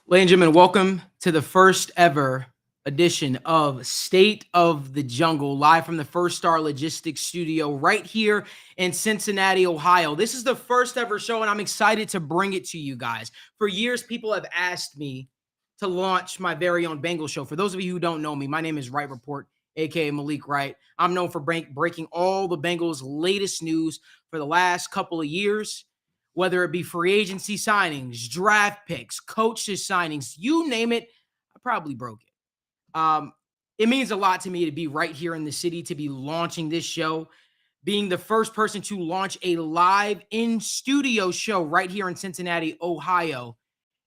Ladies and gentlemen, welcome to the first ever edition of State of the Jungle, live from the First Star Logistics Studio right here in Cincinnati, Ohio. This is the first ever show, and I'm excited to bring it to you guys. For years, people have asked me to launch my very own Bengals show. For those of you who don't know me, my name is Wright Report, aka Malik Wright. I'm known for breaking all the Bengals' latest news for the last couple of years. Whether it be free agency signings, draft picks, coaches signings, you name it, I probably broke it. It means a lot to me to be right here in the city, to be launching this show, being the first person to launch a live in-studio show right here in Cincinnati, Ohio,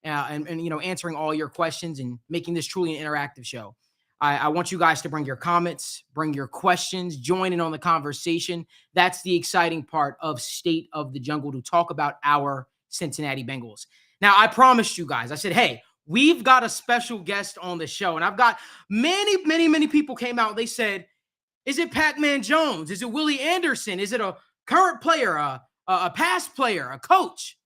and answering all your questions and making this truly an interactive show. I want you guys to bring your comments, bring your questions, join in on the conversation. That's the exciting part of State of the Jungle, to talk about our Cincinnati Bengals. Now, I promised you guys, I said, hey, we've got a special guest on the show. And I've got many people came out. They said, is it Pac-Man Jones? Is it Willie Anderson? Is it a current player, a past player, a coach?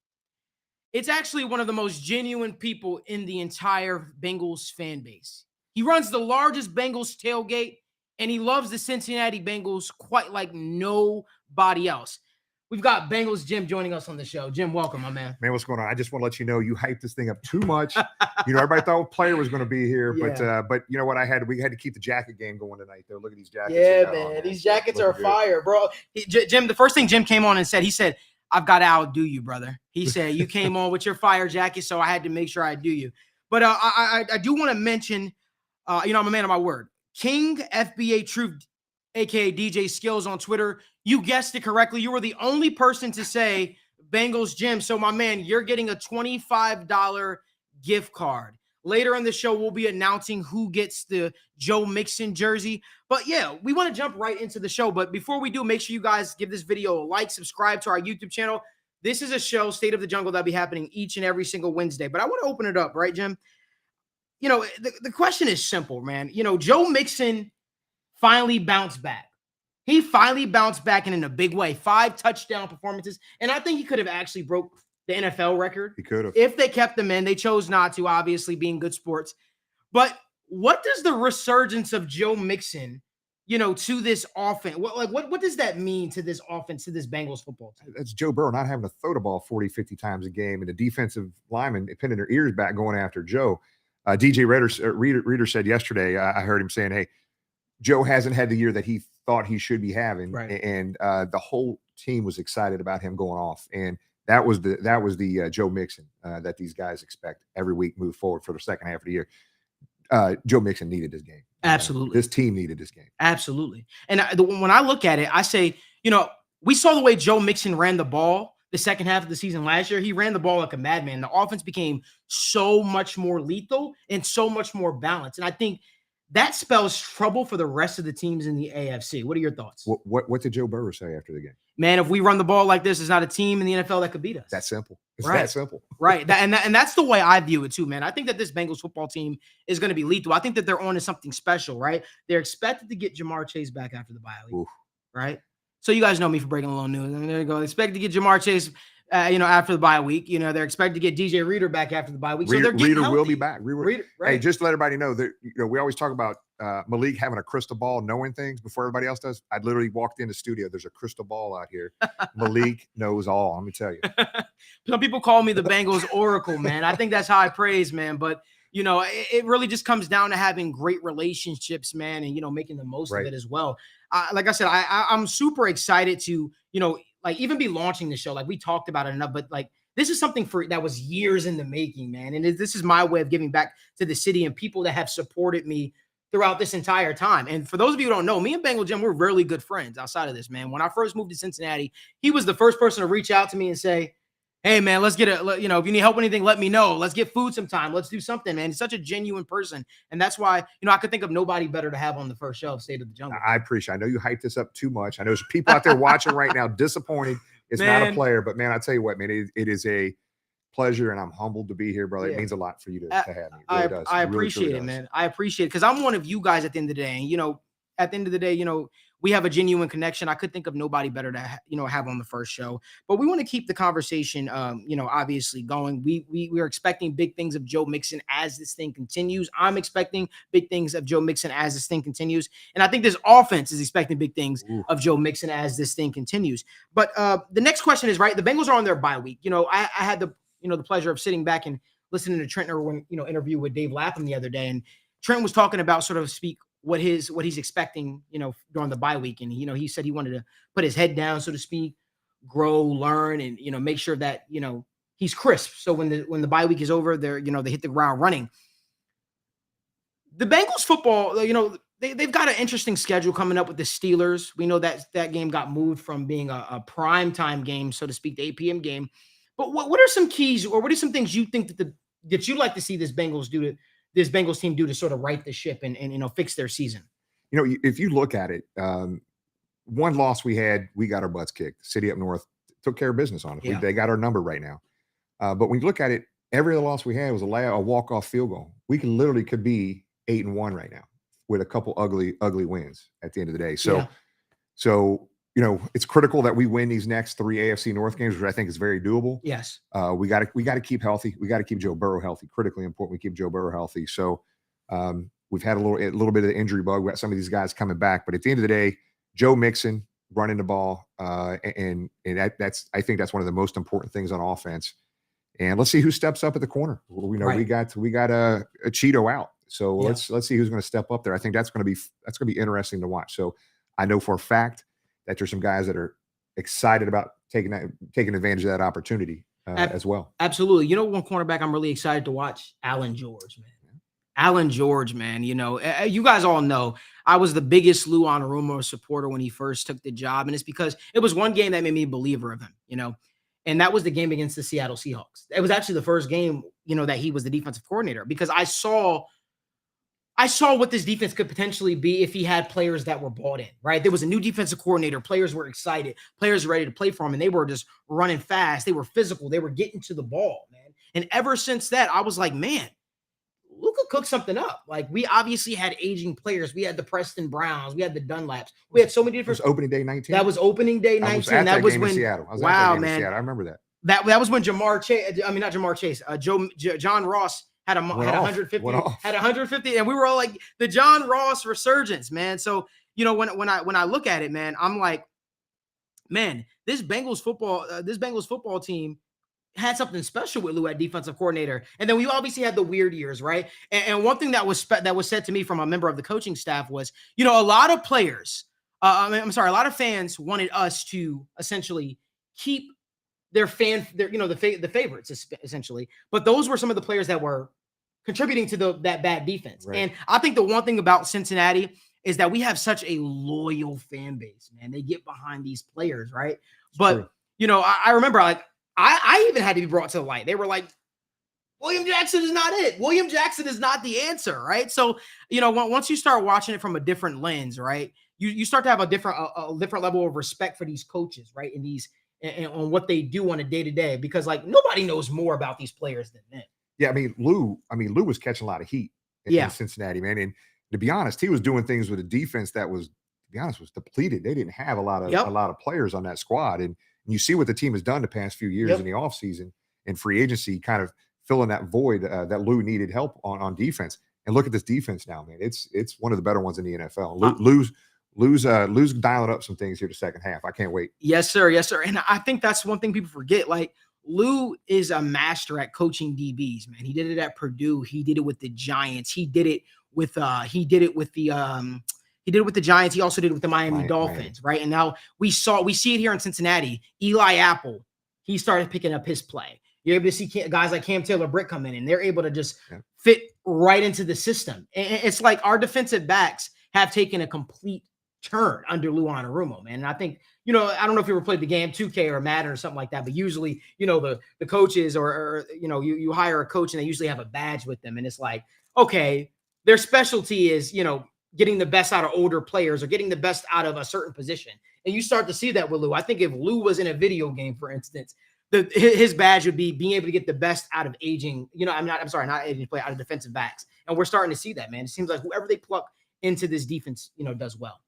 It's actually one of the most genuine people in the entire Bengals fan base. He runs the largest Bengals tailgate, and he loves the Cincinnati Bengals quite like nobody else. We've got Bengals Jim joining us on the show. Jim, welcome, my man. Man, what's going on? I just want to let you know you hyped this thing up too much. Everybody thought a player was going to be here, but you know what? We had to keep the jacket game going tonight. Though, look at these jackets. Yeah, man, these jackets are fire, bro. Jim, the first thing Jim came on and said, he said, "I've got to outdo you, brother." He said, "You came on with your fire jacket, so I had to make sure I do you." But I do want to mention. I'm a man of my word. King FBA Truth, aka DJ Skills on Twitter. You guessed it correctly. You were the only person to say Bengals Jim. So, my man, you're getting a $25 gift card. Later in the show, we'll be announcing who gets the Joe Mixon jersey. But yeah, we want to jump right into the show. But before we do, make sure you guys give this video a like, subscribe to our YouTube channel. This is a show, State of the Jungle, that'll be happening each and every single Wednesday. But I want to open it up, right, Jim? The question is simple, man. Joe Mixon finally bounced back. He finally bounced back and in a big way. 5 touchdown performances. And I think he could have actually broke the NFL record. He could have. If they kept him in. They chose not to, obviously, being good sports. But what does the resurgence of Joe Mixon, to this offense, what does that mean to this offense, to this Bengals football team? That's Joe Burrow not having to throw the ball 40, 50 times a game, and the defensive linemen pinning their ears back going after Joe. DJ Reader said yesterday, I heard him saying, hey, Joe hasn't had the year that he thought he should be having. Right. And the whole team was excited about him going off. And that was the Joe Mixon that these guys expect every week move forward for the second half of the year. Joe Mixon needed this game. Absolutely. This team needed this game. Absolutely. And when I look at it, I say, we saw the way Joe Mixon ran the ball the second half of the season last year. He ran the ball like a madman. The offense became so much more lethal and so much more balanced. And I think that spells trouble for the rest of the teams in the AFC. What are your thoughts? What did Joe Burrow say after the game? Man, if we run the ball like this, there's not a team in the NFL that could beat us. That's simple. It's right. that simple. Right. And that's the way I view it too, man. I think that this Bengals football team is going to be lethal. I think that they're on to something special, right? They're expected to get Jamar Chase back after the bye week, right? So you guys know me for breaking a little news. I mean, there you go. They expect to get Jamar Chase, after the bye week. They're expected to get DJ Reader back after the bye week. So Reader will be back. Reader, right. Hey, just to let everybody know that we always talk about Malik having a crystal ball, knowing things before everybody else does. I literally walked in the studio. There's a crystal ball out here. Malik knows all. Let me tell you. Some people call me the Bengals Oracle, man. I think that's how I praise, man. But it really just comes down to having great relationships, man, and making the most of it as well. Like I said, I'm super excited to even be launching the show. Like we talked about it enough, but this is something that was years in the making, man. And this is my way of giving back to the city and people that have supported me throughout this entire time. And for those of you who don't know, me and Bengal Jim, we're really good friends outside of this, man. When I first moved to Cincinnati, he was the first person to reach out to me and say, hey, man, let's get if you need help with anything, let me know. Let's get food sometime. Let's do something, man. He's such a genuine person. And that's why, I could think of nobody better to have on the first show of State of the Jungle. I appreciate it. I know you hyped this up too much. I know there's people out there watching right now disappointed it's not a player. But, man, I tell you what, man, it is a pleasure, and I'm humbled to be here, brother. It means a lot for you to have me. It really does. I appreciate it, man. I appreciate it because I'm one of you guys at the end of the day. And, at the end of the day, we have a genuine connection. I could think of nobody better to have on the first show. But we want to keep the conversation, obviously going. We are expecting big things of Joe Mixon as this thing continues. I'm expecting big things of Joe Mixon as this thing continues, and I think this offense is expecting big things of Joe Mixon as this thing continues. But the next question is, right, the Bengals are on their bye week. I had the pleasure of sitting back and listening to Trent Irwin, interview with Dave Lapham the other day, and Trent was talking about sort of what he's expecting, during the bye week. And, he said he wanted to put his head down, so to speak, grow, learn, and, make sure that, he's crisp. So when the bye week is over, they hit the ground running. The Bengals football, they've got an interesting schedule coming up with the Steelers. We know that game got moved from being a prime time game, so to speak, the 8 p.m. game. But what are some keys, or what are some things you think that you'd like to see this Bengals team do to sort of right the ship and fix their season? If you look at it, one loss we had, we got our butts kicked. City up north took care of business on us. Yeah. They got our number right now. But when you look at it, every other loss we had was a walk-off field goal. We could be 8-1 right now with a couple ugly wins at the end of the day. So it's critical that we win these next 3 AFC North games, which I think is very doable. Yes. We got to keep healthy. We got to keep Joe Burrow healthy. Critically important. We keep Joe Burrow healthy. So we've had a little bit of the injury bug. We got some of these guys coming back, but at the end of the day, Joe Mixon running the ball, and I think that's one of the most important things on offense. And let's see who steps up at the corner. We know we got a Cheeto out. So let's see who's going to step up there. I think that's going to be interesting to watch. So I know for a fact that there's some guys that are excited about taking advantage of that opportunity as well. Absolutely. One cornerback I'm really excited to watch, Alan George, man. Alan George, man. You guys all know I was the biggest Lou Anarumo supporter when he first took the job. And it's because it was one game that made me a believer of him, and that was the game against the Seattle Seahawks. It was actually the first game, that he was the defensive coordinator, because I saw what this defense could potentially be if he had players that were bought in, right? There was a new defensive coordinator. Players were excited. Players were ready to play for him, and they were just running fast. They were physical. They were getting to the ball, man. And ever since that, I was like, man, Luka cooked something up. Like, we obviously had aging players. We had the Preston Browns. We had the Dunlaps. We had so many different. It was opening day 19. That was opening day 19. That was when Seattle. I was wow, man. Seattle. I remember that. That was when Jamar Chase. I mean, not Jamar Chase. John Ross had 150, and we were all like the John Ross resurgence, man. So when I look at it, man, I'm like, man, this Bengals football team had something special with Lou at defensive coordinator. And then we obviously had the weird years, right? And one thing that was said to me from a member of the coaching staff was, a lot of players, a lot of fans wanted us to essentially keep the favorites essentially. But those were some of the players that were contributing to that bad defense. Right. And I think the one thing about Cincinnati is that we have such a loyal fan base, man. They get behind these players, right? But, I remember, like, I even had to be brought to the light. They were like, William Jackson is not it. William Jackson is not the answer, right? So, once you start watching it from a different lens, right, you start to have a different level of respect for these coaches, right, and on what they do on a day-to-day, because, like, nobody knows more about these players than them. Yeah, Lou was catching a lot of heat in Cincinnati, man. And to be honest, he was doing things with a defense that was depleted. They didn't have a lot of players on that squad. And you see what the team has done the past few years in the offseason and free agency, kind of filling that void that Lou needed help on defense. And look at this defense now, man. It's one of the better ones in the NFL. Lou's dialing up some things here the second half. I can't wait. Yes, sir. Yes, sir. And I think that's one thing people forget. Like, Lou is a master at coaching DBs, man. He did it at Purdue. He did it with the Giants. He did it with the Giants. He also did it with the Miami Dolphins, right? And now we see it here in Cincinnati. Eli Apple, he started picking up his play. You're able to see guys like Cam Taylor-Britt come in, and they're able to just fit right into the system. And it's like our defensive backs have taken a complete turn under Lou Anarumo, man. And I think, I don't know if you ever played the game 2K or Madden or something like that, but usually, the coaches or you hire a coach and they usually have a badge with them. And it's like, okay, their specialty is, getting the best out of older players or getting the best out of a certain position. And you start to see that with Lou. I think if Lou was in a video game, for instance, his badge would be being able to get the best out of aging, not aging play, out of defensive backs. And we're starting to see that, man. It seems like whoever they pluck into this defense, does well.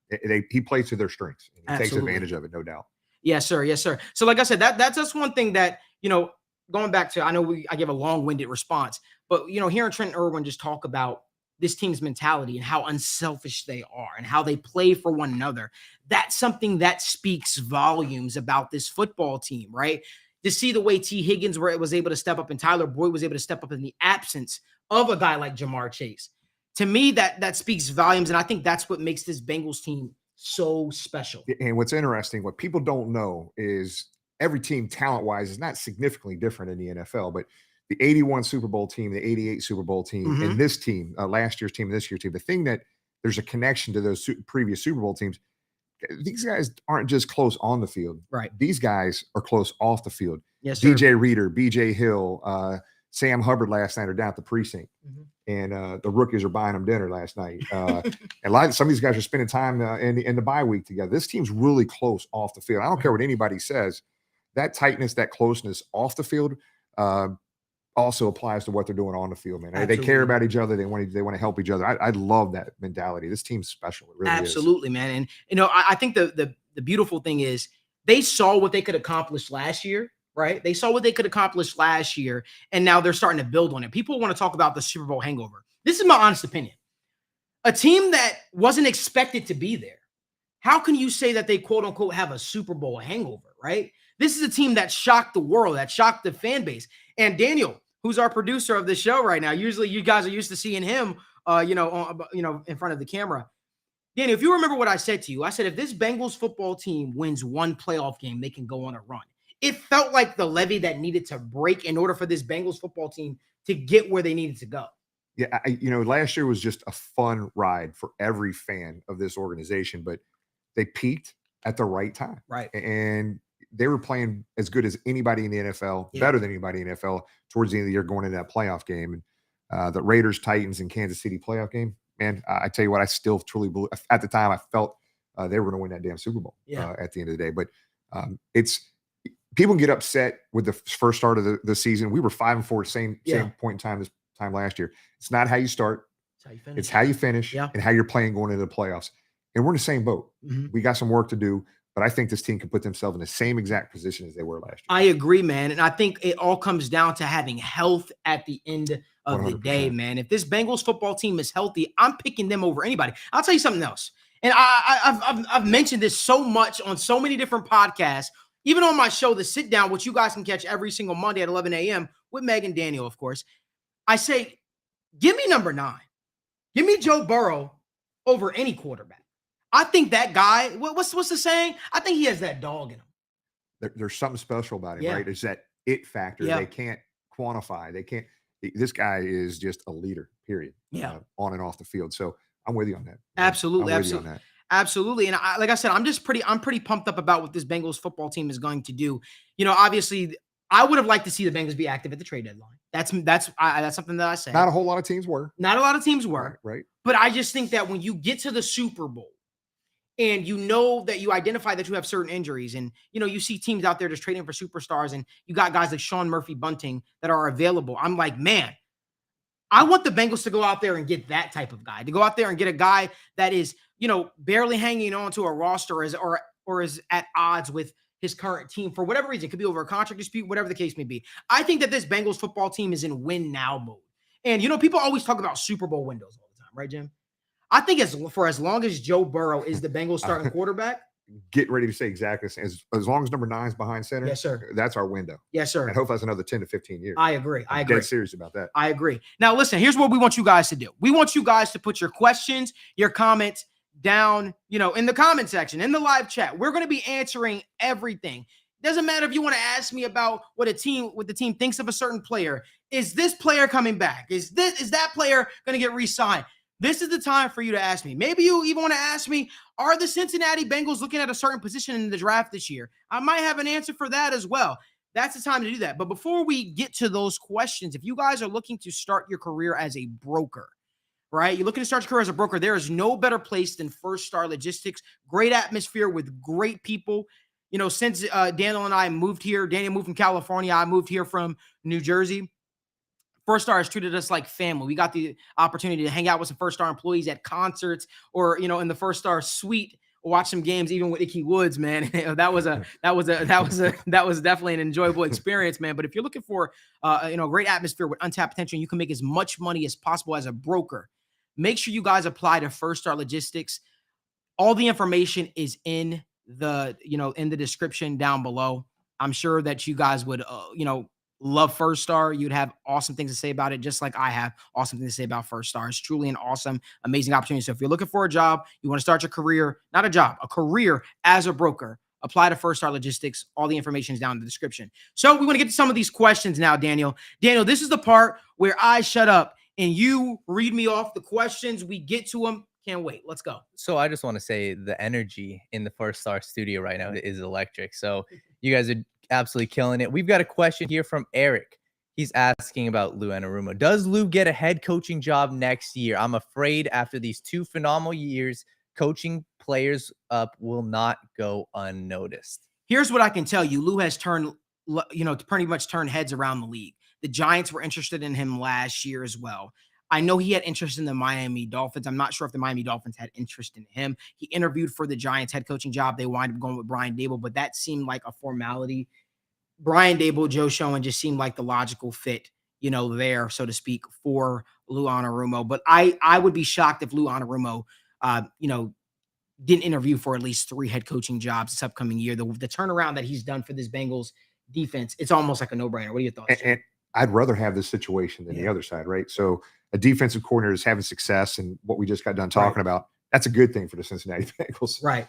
He plays to their strengths. And he takes Absolutely. advantage of it, no doubt. Yes, sir. Yes, sir. So like I said, that's just one thing that, going back to, I know I give a long-winded response, but, hearing Trent Irwin just talk about this team's mentality and how unselfish they are and how they play for one another, that's something that speaks volumes about this football team, right? To see the way T. Higgins was able to step up and Tyler Boyd was able to step up in the absence of a guy like Jamar Chase. To me, that speaks volumes, and I think that's what makes this Bengals team so special. And what's interesting, what people don't know is every team talent-wise is not significantly different in the NFL, but the 81 Super Bowl team, the 88 Super Bowl team, and this team, last year's team, this year's team, the thing that there's a connection to those previous Super Bowl teams, these guys aren't just close on the field. Right. These guys are close off the field. Yes, sir. DJ Reader, BJ Hill, Sam Hubbard last night are down at the precinct. And the rookies are buying them dinner last night. And some of these guys are spending time in the bye week together. This team's really close off the field. I don't care what anybody says. That tightness, that closeness off the field also applies to what they're doing on the field, man. Absolutely. They care about each other. They want to help each other. I love that mentality. This team's special. It really Absolutely, is. Man. And I think the beautiful thing is they saw what they could accomplish last year. Right? They saw what they could accomplish last year, and now they're starting to build on it. People want to talk about the Super Bowl hangover. This is my honest opinion. A team that wasn't expected to be there, how can you say that they quote unquote have a Super Bowl hangover, right? This is a team that shocked the world, that shocked the fan base. And Daniel, who's our producer of the show right now, usually you guys are used to seeing him, in front of the camera. Daniel, if you remember what I said to you, I said if this Bengals football team wins one playoff game, they can go on a run. It felt like the levee that needed to break in order for this Bengals football team to get where they needed to go. Yeah, last year was just a fun ride for every fan of this organization, but they peaked at the right time. Right. And they were playing as good as anybody in the NFL, better than anybody in the NFL towards the end of the year going into that playoff game. And the Raiders, Titans, and Kansas City playoff game, man, I tell you what, I still truly believe. At the time, I felt they were going to win that damn Super Bowl at the end of the day. But people get upset with the first start of the season. We were 5-4, same point in time this time last year. It's not how you start. It's how you finish and how you're playing going into the playoffs. And we're in the same boat. We got some work to do, but I think this team can put themselves in the same exact position as they were last year. I agree, man. And I think it all comes down to having health at the end of 100%. The day, man. If this Bengals football team is healthy, I'm picking them over anybody. I'll tell you something else. And I've mentioned this so much on so many different podcasts. Even on my show, The Sit Down, which you guys can catch every single Monday at 11 a.m. with Meg and Daniel, of course, I say, give me number 9. Give me Joe Burrow over any quarterback. I think that guy, what's the saying? I think he has that dog in him. There's something special about him, right? It's that it factor. They can't quantify. This guy is just a leader, period. On and off the field. So I'm with you on that. Absolutely. I'm with you on that. Absolutely. And like I said, I'm pretty pumped up about what this Bengals football team is going to do. Obviously I would have liked to see the Bengals be active at the trade deadline. That's something that I say. Not a whole lot of teams were. Right. But I just think that when you get to the Super Bowl and you know that you identify that you have certain injuries and, you see teams out there just trading for superstars and you got guys like Sean Murphy Bunting that are available. I'm like, man, I want the Bengals to go out there and get that type of guy, to go out there and get a guy that is, barely hanging on to a roster or is at odds with his current team for whatever reason. It could be over a contract dispute, whatever the case may be. I think that this Bengals football team is in win now mode. And, people always talk about Super Bowl windows all the time, right, Jim? I think for as long as Joe Burrow is the Bengals starting quarterback. Get ready to say exactly the same. As long as number 9 is behind center, yes, sir. That's our window. Yes, sir. And hopefully that's another 10 to 15 years. I agree. I'm dead serious about that. I agree. Now, listen, here's what we want you guys to do. We want you guys to put your questions, your comments down, in the comment section, in the live chat. We're going to be answering everything. Doesn't matter if you want to ask me about what the team thinks of a certain player. Is this player coming back? Is that player going to get re-signed? This is the time for you to ask me. Maybe you even want to ask me, are the Cincinnati Bengals looking at a certain position in the draft this year? I might have an answer for that as well. That's the time to do that. But before we get to those questions, if you guys are looking to start your career as a broker, right? You're looking to start your career as a broker, there is no better place than First Star Logistics. Great atmosphere with great people. Since Daniel and I moved here, Daniel moved from California, I moved here from New Jersey. First Star has treated us like family. We got the opportunity to hang out with some First Star employees at concerts or, in the First Star suite, watch some games, even with Icky Woods, man. that was definitely an enjoyable experience, man. But if you're looking for, great atmosphere with untapped potential, you can make as much money as possible as a broker. Make sure you guys apply to First Star Logistics. All the information is in the description down below. I'm sure that you guys would, love First Star. You'd have awesome things to say about it, just like I have awesome things to say about First Star. It's truly an awesome, amazing opportunity. So if you're looking for a job, you want to start your career, not a job, a career as a broker, apply to First Star Logistics. All the information is down in the description. So we want to get to some of these questions now, Daniel. Daniel, this is the part where I shut up and you read me off the questions. We get to them. Can't wait. Let's go. So I just want to say the energy in the First Star studio right now is electric. So you guys are absolutely killing it. We've got a question here from Eric. He's asking about Lou Anarumo. Does Lou get a head coaching job next year? I'm afraid after these 2 phenomenal years, coaching players up will not go unnoticed. Here's what I can tell you. Lou has pretty much turned heads around the league. The Giants were interested in him last year as well. I know he had interest in the Miami Dolphins. I'm not sure if the Miami Dolphins had interest in him. He interviewed for the Giants head coaching job. They wound up going with Brian Daboll, but that seemed like a formality. Brian Daboll, Joe Schoen just seemed like the logical fit, there, so to speak, for Lou Anarumo. But I would be shocked if Lou Anarumo, didn't interview for at least 3 head coaching jobs this upcoming year. The turnaround that he's done for this Bengals defense, it's almost like a no-brainer. What are your thoughts? And I'd rather have this situation than the other side, right? So a defensive coordinator is having success, and what we just got done talking about, that's a good thing for the Cincinnati Bengals. Right.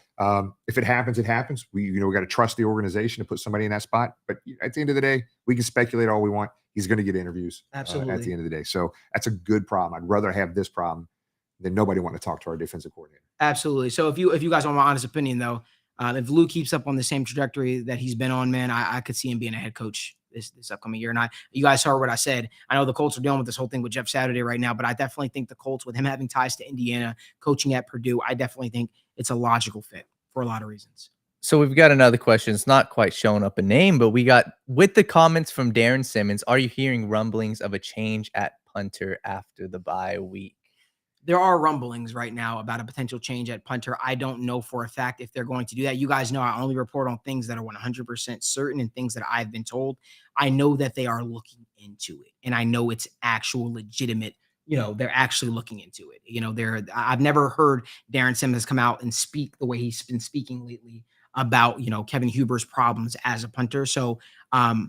If it happens, it happens. We got to trust the organization to put somebody in that spot. But at the end of the day, we can speculate all we want. He's going to get interviews. Absolutely. At the end of the day. So that's a good problem. I'd rather have this problem than nobody want to talk to our defensive coordinator. Absolutely. So if you guys want my honest opinion, though, if Lou keeps up on the same trajectory that he's been on, man, I could see him being a head coach this upcoming year. And you guys saw what I said. I know the Colts are dealing with this whole thing with Jeff Saturday right now, but I definitely think the Colts, with him having ties to Indiana, coaching at Purdue, I definitely think it's a logical fit for a lot of reasons. So we've got another question. It's not quite showing up a name, but we got, with the comments from Darren Simmons, are you hearing rumblings of a change at punter after the bye week? There are rumblings right now about a potential change at punter. I don't know for a fact if they're going to do that. You guys know I only report on things that are 100% certain and things that I've been told. I know that they are looking into it, and I know it's actual legitimate. They're actually looking into it. I've never heard Darren Simmons come out and speak the way he's been speaking lately about, Kevin Huber's problems as a punter. So, I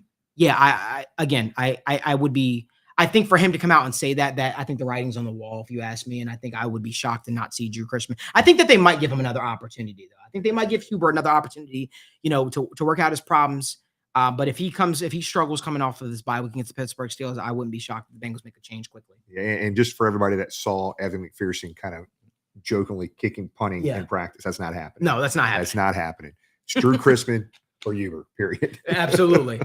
would be. I think for him to come out and say that I think the writing's on the wall, if you ask me, and I think I would be shocked to not see Drew Chrisman. I think that they might give him another opportunity, though. I think they might give Huber another opportunity, to work out his problems. But if he struggles coming off of this bye week against the Pittsburgh Steelers, I wouldn't be shocked if the Bengals make a change quickly. Yeah, and just for everybody that saw Evan McPherson kind of jokingly punting in practice, that's not happening. No, that's not happening. That's not happening. It's Drew Chrisman or Huber, period. Absolutely.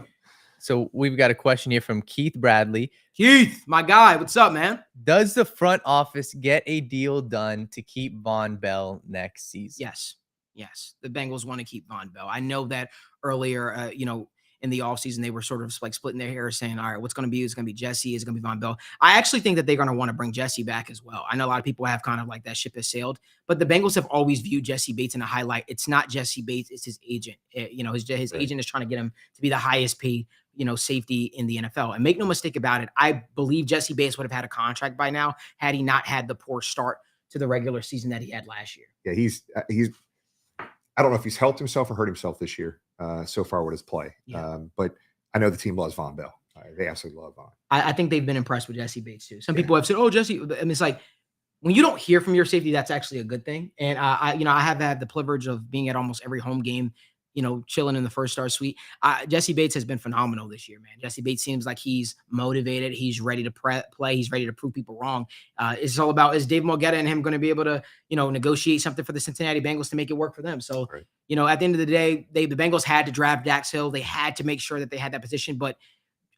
So we've got a question here from Keith Bradley. Keith, my guy, what's up, man? Does the front office get a deal done to keep Von Bell next season? Yes. The Bengals want to keep Von Bell. I know that earlier, in the offseason, they were sort of like splitting their hair saying, all right, what's going to be? Is it going to be Jesse? Is it going to be Von Bell? I actually think that they're going to want to bring Jesse back as well. I know a lot of people have kind of like that ship has sailed, but the Bengals have always viewed Jesse Bates in a highlight. It's not Jesse Bates, it's his agent. His agent is trying to get him to be the highest paid, safety in the NFL. And make no mistake about it, I believe Jesse Bates would have had a contract by now had he not had the poor start to the regular season that he had last year. Yeah, he's I don't know if he's helped himself or hurt himself this year so far with his play. Yeah. But I know the team loves Von Bell. They absolutely love Von. I think they've been impressed with Jesse Bates too. Some people have said, oh, Jesse, and it's like, when you don't hear from your safety, that's actually a good thing. And I have had the privilege of being at almost every home game, chilling in the First Star suite. Jesse Bates has been phenomenal this year, man. Jesse Bates seems like he's motivated. He's ready to play. He's ready to prove people wrong. It's all about, is Dave Mulgeta and him going to be able to, negotiate something for the Cincinnati Bengals to make it work for them? So, right. At the end of the day, the Bengals had to draft Dax Hill. They had to make sure that they had that position. But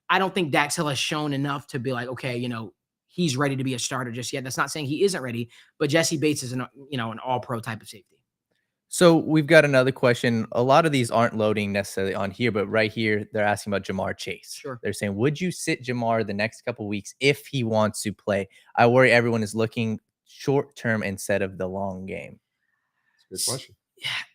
I don't think Dax Hill has shown enough to be like, okay, he's ready to be a starter just yet. That's not saying he isn't ready, but Jesse Bates is an all-pro type of safety. So we've got another question. A lot of these aren't loading necessarily on here, but right here, they're asking about Jamar Chase. Sure. They're saying, would you sit Jamar the next couple weeks if he wants to play? I worry everyone is looking short term instead of the long game. That's a good question.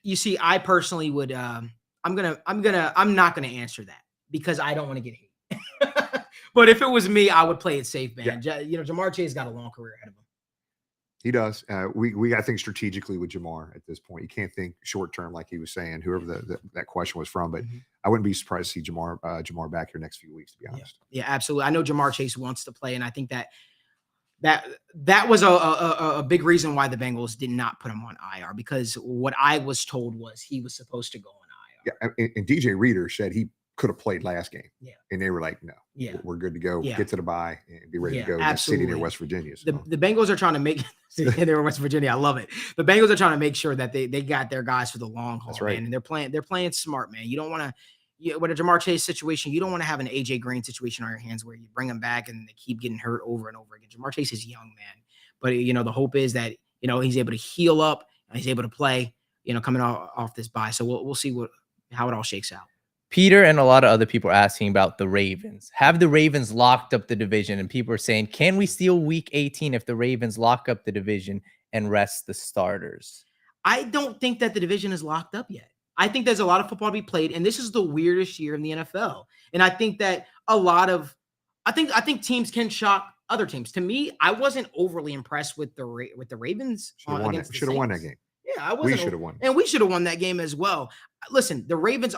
You see, I personally would, I'm not gonna answer that because I don't want to get hate. But if it was me, I would play it safe, man. Yeah. You know, Jamar Chase got a long career ahead of him. He does. We got to think strategically with Jamar at this point. You can't think short term like he was saying, whoever that question was from. But I wouldn't be surprised to see Jamar back here next few weeks, to be honest. Yeah, absolutely. I know Jamar Chase wants to play, and I think that was a big reason why the Bengals did not put him on IR, because what I was told was he was supposed to go on IR. Yeah, and DJ Reader said he could have played last game. Yeah. And they were like, no, we're good to go. Yeah. Get to the bye and be ready to go. Absolutely. That city near West Virginia. So. The Bengals are trying to make they're in West Virginia. I love it. The Bengals are trying to make sure that they got their guys for the long haul. That's right. Man, and they're playing smart, man. You don't want to, with a Jamar Chase situation, you don't want to have an AJ Green situation on your hands where you bring them back and they keep getting hurt over and over again. Jamar Chase is young, man. But, you know, the hope is that, you know, he's able to heal up and he's able to play, you know, coming off this bye. So we'll see how it all shakes out. Peter and a lot of other people are asking about the Ravens. Have the Ravens locked up the division? And people are saying, can we steal week 18 if the Ravens lock up the division and rest the starters? I don't think that the division is locked up yet. I think there's a lot of football to be played, and this is the weirdest year in the NFL. And I think that I think teams can shock other teams. To me, I wasn't overly impressed with the Ravens. Should have won that game. Yeah, we should have won. And we should have won that game as well. Listen, the Ravens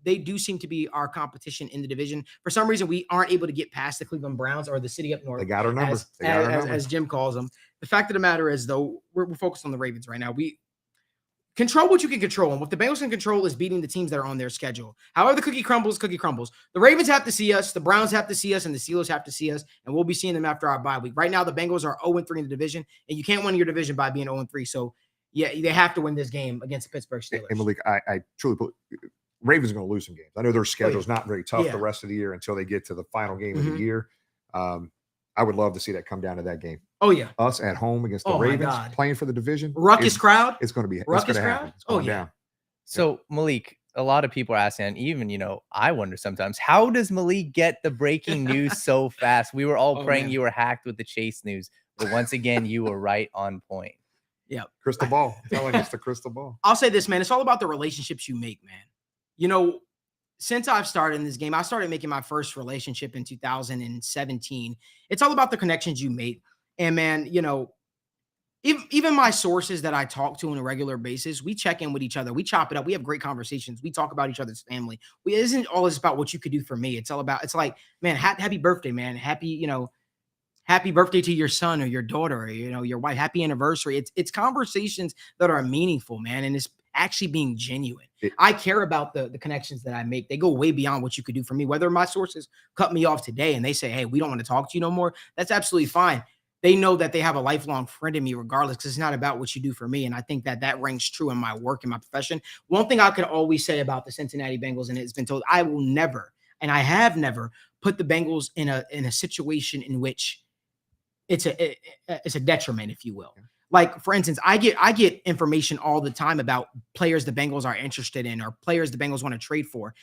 they do seem to be our competition in the division. For some reason, we aren't able to get past the Cleveland Browns or the city up north. They got our number. As Jim calls them. The fact of the matter is, though, we're focused on the Ravens right now. We control what you can control. And what the Bengals can control is beating the teams that are on their schedule. However, the cookie crumbles. The Ravens have to see us. The Browns have to see us. And the Steelers have to see us. And we'll be seeing them after our bye week. Right now, the Bengals are 0-3 in the division. And you can't win your division by being 0-3. So, yeah, they have to win this game against the Pittsburgh Steelers. And Malik, I truly believe Ravens are going to lose some games. I know their schedule's not very tough the rest of the year until they get to the final game of the year. I would love to see that come down to that game. Oh, yeah. Us at home against the Ravens playing for the division. Ruckus crowd. It's going to be ruckus crowd. It's going down. So, Malik, a lot of people are asking, and even, you know, I wonder sometimes, how does Malik get the breaking news so fast? We were all praying you were hacked with the Chase news, but once again, you were right on point. Yeah. Crystal ball. I'm telling you, it's the crystal ball. I'll say this, man. It's all about the relationships you make, man. You know, since I've started in this game, I started making my first relationship in 2017. It's all about the connections you make. And, man, you know, even my sources that I talk to on a regular basis, we check in with each other. We chop it up. We have great conversations. We talk about each other's family. It isn't always about what you could do for me. It's like, man, happy birthday, man. Happy birthday to your son or your daughter, or, you know, your wife. Happy anniversary. It's conversations that are meaningful, man. And it's actually being genuine. I care about the connections that I make. They go way beyond what you could do for me. Whether my sources cut me off today and they say, hey, we don't want to talk to you no more, that's absolutely fine. They know that they have a lifelong friend in me regardless, because it's not about what you do for me. And I think that rings true in my work and my profession. One thing I could always say about the Cincinnati Bengals, and it's been told, I will never, and I have never put the Bengals in a situation in which it's a detriment, if you will. Like, for instance, I get information all the time about players the Bengals are interested in or players the Bengals want to trade for.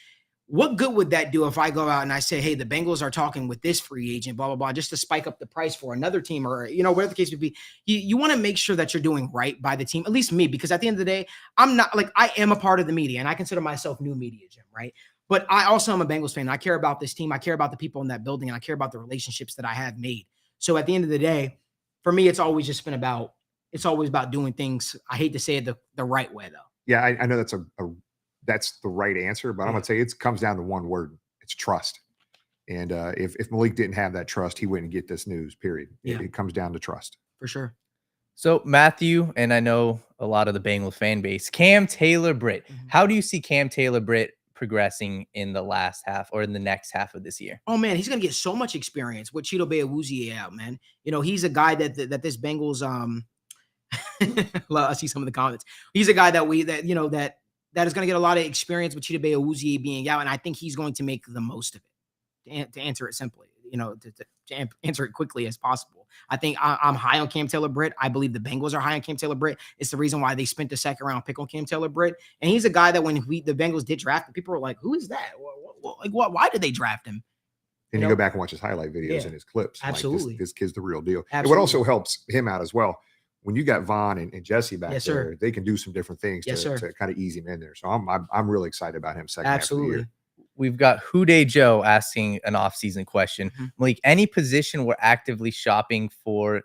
What good would that do if I go out and I say, hey, the Bengals are talking with this free agent, blah, blah, blah, just to spike up the price for another team, or, you know, whatever the case would be. You want to make sure that you're doing right by the team, at least me, because at the end of the day, I am a part of the media, and I consider myself new media, Jim, right? But I also am a Bengals fan. I care about this team. I care about the people in that building, and I care about the relationships that I have made. So at the end of the day, for me, it's always about doing things. I hate to say it the right way, though. Yeah, I know that's the right answer, but I'm going to say it comes down to one word. It's trust. And if Malik didn't have that trust, he wouldn't get this news, period. It comes down to trust. For sure. So, Matthew, and I know a lot of the Bengals fan base, Cam Taylor-Britt. How do you see Cam Taylor-Britt progressing in the last half or in the next half of this year? Oh, man, he's going to get so much experience with Chidobe Awuzie out, man. You know, he's a guy that this Bengals, I see some of the comments. He's a guy that is going to get a lot of experience with Chidobe Awuzie being out, and I think he's going to make the most of it. To answer it simply, you know, answer it quickly as possible. I think I'm high on Cam Taylor-Britt. I believe the Bengals are high on Cam Taylor-Britt. It's the reason why they spent the second round pick on Cam Taylor-Britt. And he's a guy that when the Bengals did draft him, people were like, who is that? Why did they draft him? And you go back and watch his highlight videos and his clips. Absolutely. Like this kid's the real deal. Absolutely. And what also helps him out as well, when you got Vaughn and Jesse back there, they can do some different things to kind of ease him in there. So I'm really excited about him second half of the year. We've got Hude Joe asking an off-season question. Malik, any position we're actively shopping for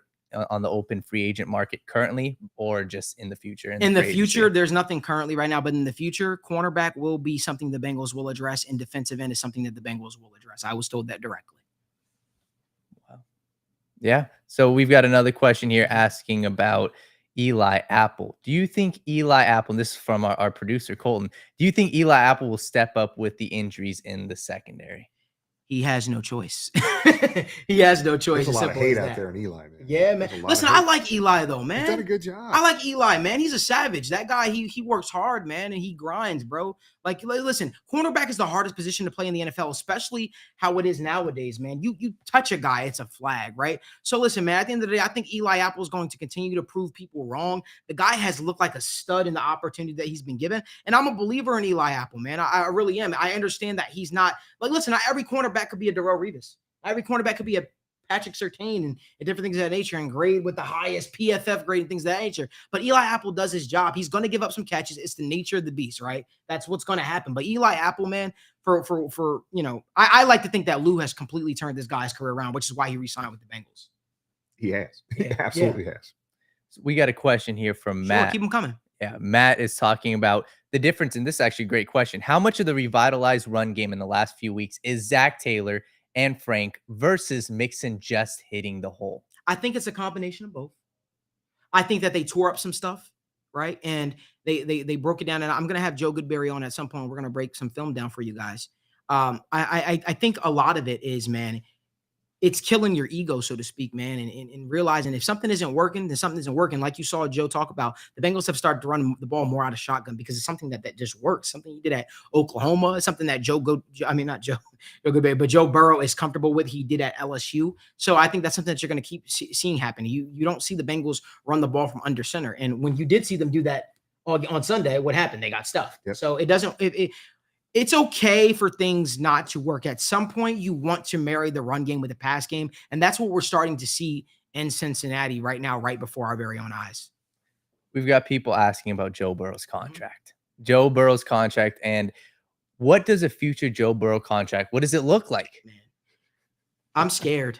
on the open free agent market currently, or just in the future? In the future, there's nothing currently right now, but in the future, cornerback will be something the Bengals will address, and defensive end is something that the Bengals will address. I was told that directly. Wow. Yeah. So we've got another question here asking about Eli Apple. Do you think Eli Apple, and this is from our producer, Colton, do you think Eli Apple will step up with the injuries in the secondary? He has no choice. He has no choice. There's a lot of hate out there in Eli, man. Yeah, man. Listen, I like Eli, though, man. He's done a good job. I like Eli, man. He's a savage. That guy, he works hard, man, and he grinds, bro. Like, listen, cornerback is the hardest position to play in the NFL, especially how it is nowadays, man. You touch a guy, it's a flag, right? So, listen, man, at the end of the day, I think Eli Apple is going to continue to prove people wrong. The guy has looked like a stud in the opportunity that he's been given, and I'm a believer in Eli Apple, man. I really am. I understand that he's not – like, listen, not every cornerback could be a Darrelle Revis. Every cornerback could be a Patrick Surtain and different things of that nature and grade with the highest PFF grade and things of that nature. But Eli Apple does his job. He's going to give up some catches. It's the nature of the beast, right? That's what's going to happen. But Eli Apple, man, for you know, I like to think that Lou has completely turned this guy's career around, which is why he re-signed with the Bengals. He has. He absolutely has. So we got a question here from Matt. Keep them coming. Yeah, Matt is talking about the difference, and this is actually a great question. How much of the revitalized run game in the last few weeks is Zach Taylor and Frank versus Mixon just hitting the hole? I think it's a combination of both. I think that they tore up some stuff, right? And they broke it down. And I'm going to have Joe Goodberry on at some point. We're going to break some film down for you guys. I think a lot of it is, man, it's killing your ego, so to speak, man, and realizing if something isn't working, then something isn't working. Like you saw Joe talk about, the Bengals have started to run the ball more out of shotgun because it's something that just works. Something he did at Oklahoma, something that Joe Burrow is comfortable with. He did at LSU. So I think that's something that you're going to keep seeing happen. You don't see the Bengals run the ball from under center. And when you did see them do that on Sunday, what happened? They got stuffed. Yep. So it doesn't it's okay for things not to work. At some point, you want to marry the run game with the pass game. And that's what we're starting to see in Cincinnati right now, right before our very own eyes. We've got people asking about Joe Burrow's contract. Joe Burrow's contract, and what does a future Joe Burrow contract, what does it look like? Man, I'm scared.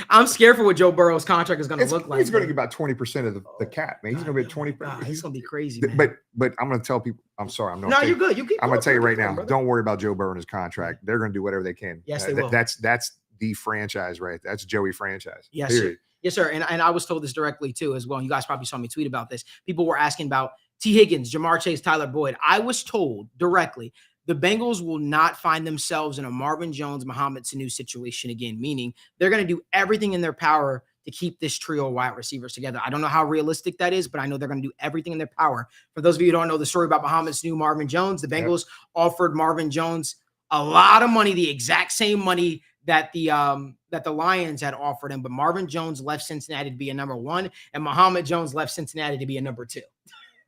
I'm scared for what Joe Burrow's contract is going to look like. He's going to get about 20% of the cap, man. He's going to be at 20%. He's going to be crazy, man. But I'm going to tell people, I'm sorry. You're good. You keep I'm going to tell you right now, don't worry about Joe Burrow and his contract. They're going to do whatever they can. Yes, they will. That's the franchise, right? That's Joey franchise. Yes, sir. Yes, sir. And I was told this directly too, as well. You guys probably saw me tweet about this. People were asking about T. Higgins, Jamar Chase, Tyler Boyd. I was told directly, the Bengals will not find themselves in a Marvin Jones, Mohamed Sanu situation again, meaning they're going to do everything in their power to keep this trio of wide receivers together. I don't know how realistic that is, but I know they're going to do everything in their power. For those of you who don't know the story about Mohamed Sanu, Marvin Jones, the Bengals offered Marvin Jones a lot of money, the exact same money that the Lions had offered him, but Marvin Jones left Cincinnati to be a number one, and Mohamed Jones left Cincinnati to be a number two.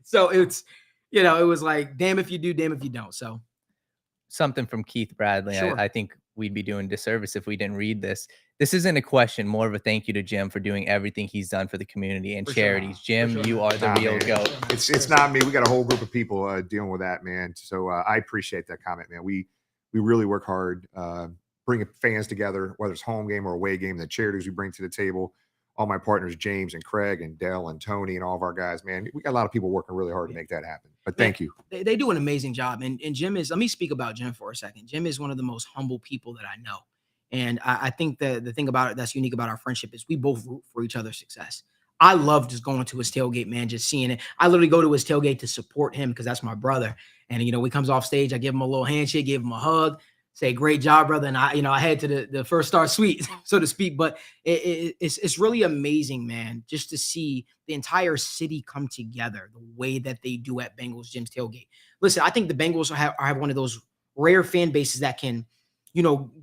So it's, it was like, damn if you do, damn if you don't. So something from Keith Bradley. Sure. I think we'd be doing disservice if we didn't read this. This isn't a question, more of a thank you to Jim for doing everything he's done for the community and charities. Sure. Jim, you are the real GOAT. It's not me. We got a whole group of people dealing with that, man. So I appreciate that comment, man. We really work hard, bringing fans together, whether it's home game or away game, the charities we bring to the table. All my partners, James and Craig and Dell and Tony and all of our guys, man, we got a lot of people working really hard to make that happen. But thank you. They do an amazing job. And Jim is, let me speak about Jim for a second. Jim is one of the most humble people that I know. And I think the thing about it that's unique about our friendship is we both root for each other's success. I love just going to his tailgate, man, just seeing it. I literally go to his tailgate to support him because that's my brother. And, when he comes off stage, I give him a little handshake, give him a hug, say, great job, brother. And I head to the first star suite, so to speak. But it's really amazing, man, just to see the entire city come together the way that they do at Bengals Jim's tailgate. Listen, I think the Bengals have one of those rare fan bases that can,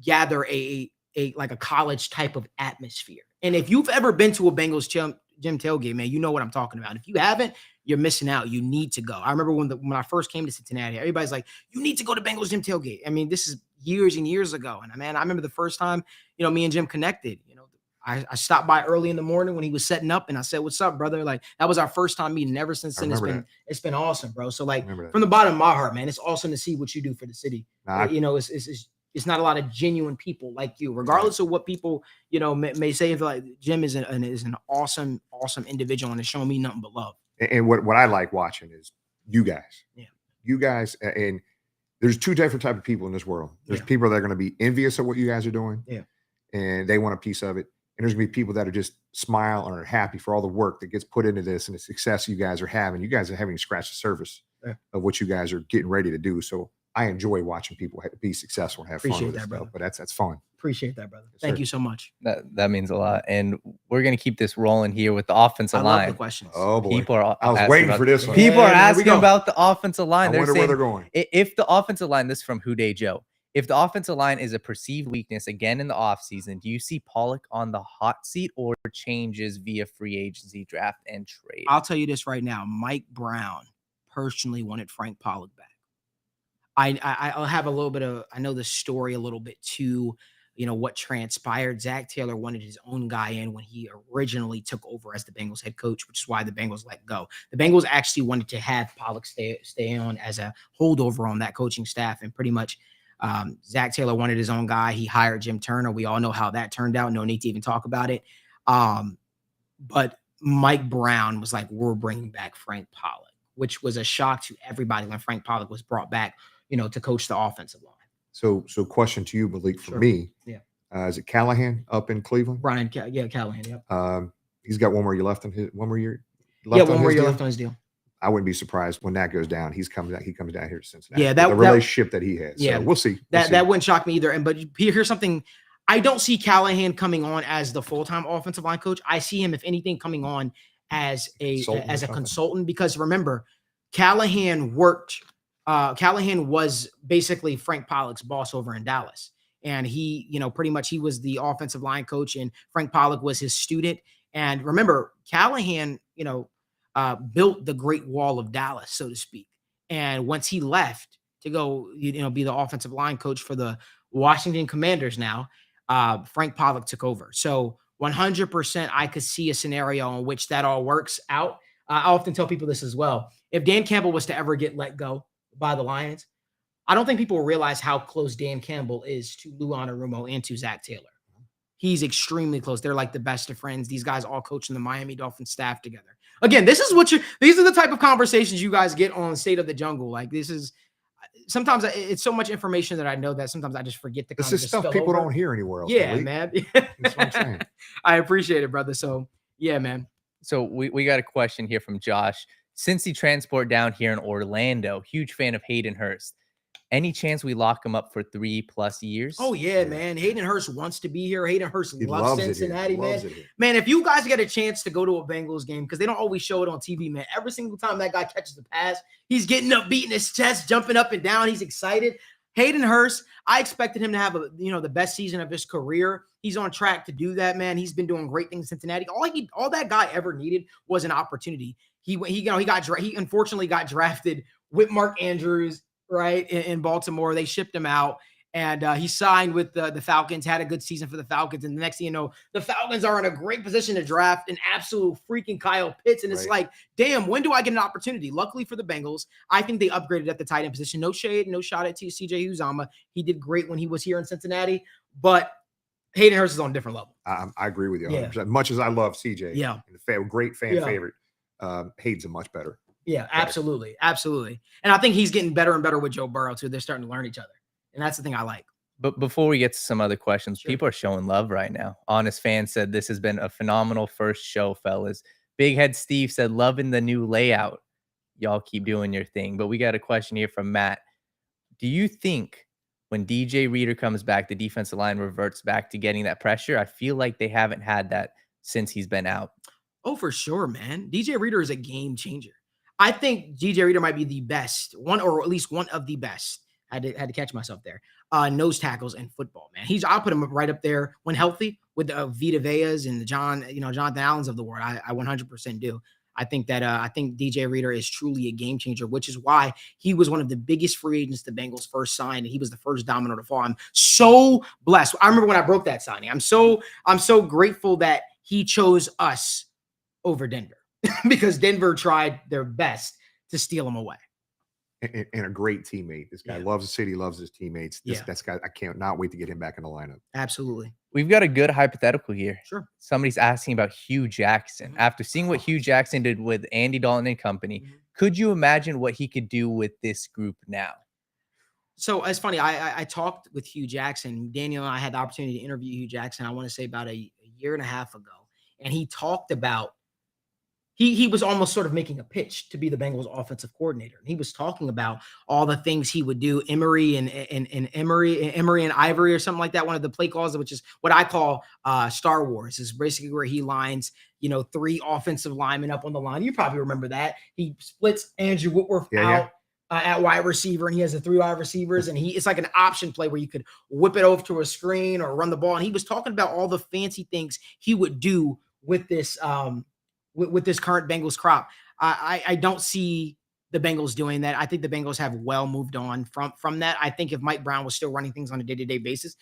gather a a college type of atmosphere. And if you've ever been to a Bengals gym tailgate, man, you know what I'm talking about. If you haven't, you're missing out. You need to go. I remember when I first came to Cincinnati, everybody's like, you need to go to Bengals gym tailgate. I mean, this is years and years ago. And man, I remember the first time, me and Jim connected, I stopped by early in the morning when he was setting up and I said, what's up, brother? Like that was our first time meeting. Ever since then, it's been awesome, bro. So like from the bottom of my heart, man, it's awesome to see what you do for the city. It's not a lot of genuine people like you, regardless of what people, may say. Like Jim is an awesome individual and has shown me nothing but love. And what I like watching is you guys. Yeah. You guys, and there's two different type of people in this world. There's people that are going to be envious of what you guys are doing. Yeah. And they want a piece of it. And there's going to be people that are just smile and are happy for all the work that gets put into this and the success you guys are having. You guys are having scratched the surface of what you guys are getting ready to do. So I enjoy watching people be successful and have fun with that, brother. But that's fun. Appreciate that, brother. Thank you so much. That means a lot. And we're going to keep this rolling here with the offensive line. I love the questions. Oh, boy. I was waiting for this one. People are asking about the offensive line. I wonder where they're going. If the offensive line, this is from Houday Joe, if the offensive line is a perceived weakness again in the offseason, do you see Pollock on the hot seat or changes via free agency, draft, and trade? I'll tell you this right now. Mike Brown personally wanted Frank Pollock back. I'll have a little bit of, I know the story a little bit too, what transpired. Zach Taylor wanted his own guy in when he originally took over as the Bengals head coach, which is why the Bengals let go. The Bengals actually wanted to have Pollock stay on as a holdover on that coaching staff, and pretty much Zach Taylor wanted his own guy. He hired Jim Turner. We all know how that turned out. No need to even talk about it. But Mike Brown was like, we're bringing back Frank Pollock, which was a shock to everybody when Frank Pollock was brought back, to coach the offensive line. So question to you, Malik, from me. Yeah. Is it Callahan up in Cleveland? Callahan. Yep. He's got one more year left on his one more year left on his deal. I wouldn't be surprised when that goes down. He comes down here to Cincinnati. Yeah, the relationship that he has. Yeah, so we'll see. That wouldn't shock me either. But here's something. I don't see Callahan coming on as the full-time offensive line coach. I see him, if anything, coming on as a consultant, because remember, Callahan was basically Frank Pollock's boss over in Dallas. And he, pretty much he was the offensive line coach and Frank Pollock was his student. And remember, Callahan, built the Great Wall of Dallas, so to speak. And once he left to go, be the offensive line coach for the Washington Commanders now, Frank Pollock took over. So 100% I could see a scenario in which that all works out. I often tell people this as well. If Dan Campbell was to ever get let go by the Lions, I don't think people realize how close Dan Campbell is to Lou Anarumo and to Zach Taylor. He's extremely close. They're like the best of friends. These guys all coach in the Miami Dolphins staff together. Again, these are the type of conversations you guys get on State of the Jungle. Like sometimes it's so much information that I know that sometimes I just forget to. This is stuff people don't hear anywhere else. Yeah, man. That's what I'm saying. I appreciate it, brother. So yeah, man. So we got a question here from Josh. Since he transport down here in Orlando, huge fan of Hayden Hurst. Any chance we lock him up for 3+ years? Oh, yeah, man. Hayden Hurst wants to be here. Hayden Hurst loves Cincinnati, man. It man, if you guys get a chance to go to a Bengals game, because they don't always show it on TV, man, every single time that guy catches the pass, he's getting up, beating his chest, jumping up and down. He's excited. Hayden Hurst, I expected him to have the best season of his career. He's on track to do that, man. He's been doing great things in Cincinnati. All that guy ever needed was an opportunity. He unfortunately got drafted with Mark Andrews, right, in Baltimore. They shipped him out, and he signed with the Falcons, had a good season for the Falcons, and the next thing you know, the Falcons are in a great position to draft an absolute freaking Kyle Pitts, and it's like, damn, when do I get an opportunity? Luckily for the Bengals, I think they upgraded at the tight end position. No shade, no shot at CJ Uzomah. He did great when he was here in Cincinnati, but Hayden Hurst is on a different level. I agree with you 100%. Much as I love CJ, great fan favorite, Hayden's a much better. Yeah, absolutely. Absolutely. And I think he's getting better and better with Joe Burrow, too. They're starting to learn each other. And that's the thing I like. But before we get to some other questions, people are showing love right now. Honest Fan said, this has been a phenomenal first show, fellas. Big Head Steve said, loving the new layout. Y'all keep doing your thing. But we got a question here from Matt. Do you think when DJ Reader comes back, the defensive line reverts back to getting that pressure? I feel like they haven't had that since he's been out. Oh, for sure, man. DJ Reader is a game changer. I think DJ Reader might be the best, one or at least one of the best Had to catch myself there. Nose tackles in football, man. I'll put him right up there when healthy with the Vita Veas and the Jonathan Allens of the world. I 100% do. I think DJ Reader is truly a game changer, which is why he was one of the biggest free agents the Bengals first signed, and he was the first domino to fall. I'm so blessed. I remember when I broke that signing. I'm so grateful that he chose us over Denver because Denver tried their best to steal him away. And a great teammate. This guy loves the city, loves his teammates. That's guy. I can't not wait to get him back in the lineup. Absolutely. We've got a good hypothetical here. Sure. Somebody's asking about Hugh Jackson. After seeing what Hugh Jackson did with Andy Dalton and company, could you imagine what he could do with this group now? So it's funny. I talked with Hugh Jackson. Daniel and I had the opportunity to interview Hugh Jackson, I want to say about a year and a half ago. And he talked about he was almost sort of making a pitch to be the Bengals offensive coordinator. And he was talking about all the things he would do, Emery and Ivory or something like that. One of the play calls, which is what I call Star Wars, is basically where he lines, 3 offensive linemen up on the line. You probably remember that. He splits Andrew Whitworth out at wide receiver, and he has the 3 wide receivers, and it's like an option play where you could whip it over to a screen or run the ball. And he was talking about all the fancy things he would do with this with this current Bengals crop. I don't see the Bengals doing that. I think the Bengals have well moved on from that. I think if Mike Brown was still running things on a day-to-day basis,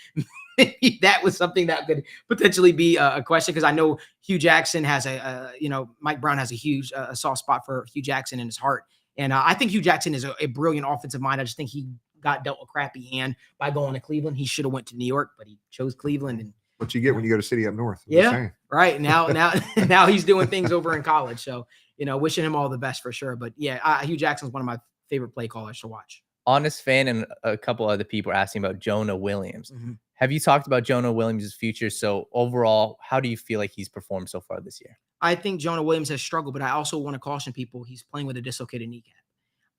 maybe that was something that could potentially be a question, because I know Hugh Jackson has Mike Brown has a huge soft spot for Hugh Jackson in his heart. And I think Hugh Jackson is a brilliant offensive mind. I just think he got dealt a crappy hand by going to Cleveland. He should have went to New York, but he chose Cleveland. And what you get when you go to city up north. Right. Now he's doing things over in college. So, wishing him all the best for sure. But Hugh Jackson's one of my favorite play callers to watch. Honest Fan and a couple other people are asking about Jonah Williams. Have you talked about Jonah Williams' future? So overall, how do you feel like he's performed so far this year? I think Jonah Williams has struggled, but I also want to caution people. He's playing with a dislocated kneecap.